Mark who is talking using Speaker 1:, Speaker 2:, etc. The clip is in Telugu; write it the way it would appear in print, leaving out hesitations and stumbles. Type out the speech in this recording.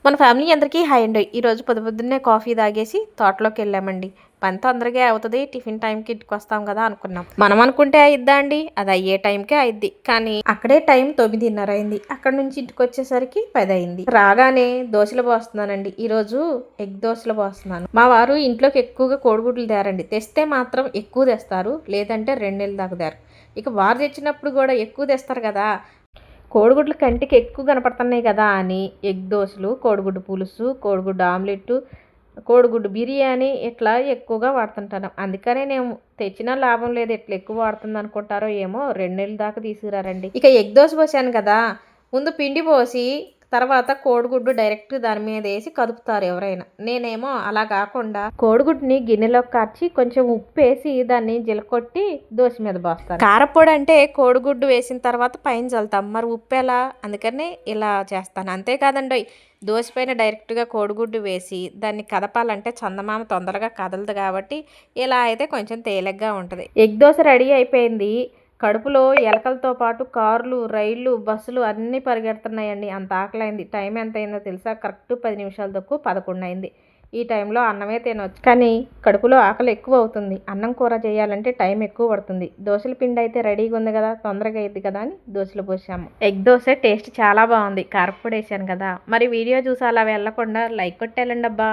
Speaker 1: మన ఫ్యామిలీ అందరికీ హాయ్ అండి. ఈరోజు పొద్దున్నే కాఫీ తాగేసి తోటలోకి వెళ్ళామండి. పని తొందరగా అవుతుంది, టిఫిన్ టైంకి ఇంటికి వస్తాం కదా అనుకున్నాం. మనం అనుకుంటే అయిద్దా అండి, అది అయ్యే టైంకే అయిద్ది. కానీ అక్కడే టైం 9:30 అయింది. అక్కడ నుంచి ఇంటికి వచ్చేసరికి 10 అయింది. రాగానే దోశలు పోస్తున్నానండి. ఈరోజు ఎగ్ దోశలు పోస్తున్నాను. మా వారు ఇంట్లోకి ఎక్కువగా కోడిగుడ్లు తేరండి. తెస్తే మాత్రం ఎక్కువ తెస్తారు, లేదంటే 2 నెలల దాకా తేరు. ఇక వారు తెచ్చినప్పుడు కూడా ఎక్కువ తెస్తారు కదా, కోడిగుడ్లు కంటికి ఎక్కువ కనపడుతున్నాయి కదా అని ఎగ్ దోశలు, కోడిగుడ్డు పులుసు, కోడిగుడ్డు ఆమ్లెట్, కోడిగుడ్డు బిర్యానీ ఇట్లా ఎక్కువగా వాడుతుంటాను. అందుకనే నేను తెచ్చినా లాభం లేదు, ఇట్లా ఎక్కువ వాడుతుంది అనుకుంటారో ఏమో, 2 నెలల దాకా తీసుకురారండి. ఇక ఎగ్ దోశ పోసాను కదా, ముందు పిండి పోసి తర్వాత కోడిగుడ్డు డైరెక్ట్ దాని మీద వేసి కదుపుతారు ఎవరైనా. నేనేమో అలా కాకుండా కోడిగుడ్డుని గిన్నెలోకి కార్చి కొంచెం ఉప్పు వేసి దాన్ని జిలకొట్టి దోశ మీద పోస్తాను. కారపొడి అంటే కోడిగుడ్డు వేసిన తర్వాత పైన చల్లుతాం, మరి ఉప్పు ఎలా, అందుకని ఇలా చేస్తాను. అంతేకాదండి, దోశ పైన డైరెక్ట్గా కోడిగుడ్డు వేసి దాన్ని కదపాలంటే చందమామ తొందరగా కదలదు కాబట్టి ఇలా అయితే కొంచెం తేలిగ్గా ఉంటుంది. ఎగ్ దోశ రెడీ అయిపోయింది. కడుపులో ఎలకలతో పాటు కార్లు, రైళ్ళు, బస్సులు అన్నీ పరిగెడుతున్నాయండి. అంత ఆకలైంది. టైం ఎంత అయిందో తెలుసా? కరెక్ట్ 10 నిమిషాలు తక్కువ 11 అయింది. ఈ టైంలో అన్నమే తినవచ్చు, కానీ కడుపులో ఆకలి ఎక్కువ అవుతుంది. అన్నం కూర చేయాలంటే టైం ఎక్కువ పడుతుంది. దోశల పిండి అయితే రెడీగా ఉంది కదా, తొందరగా అయింది కదా అని దోశలు పోసాము. ఎగ్ దోశ టేస్ట్ చాలా బాగుంది, కారపొడి వేసాను కదా. మరి వీడియో చూసి అలా వెళ్ళకుండా లైక్ కొట్టేయాలండి అబ్బా.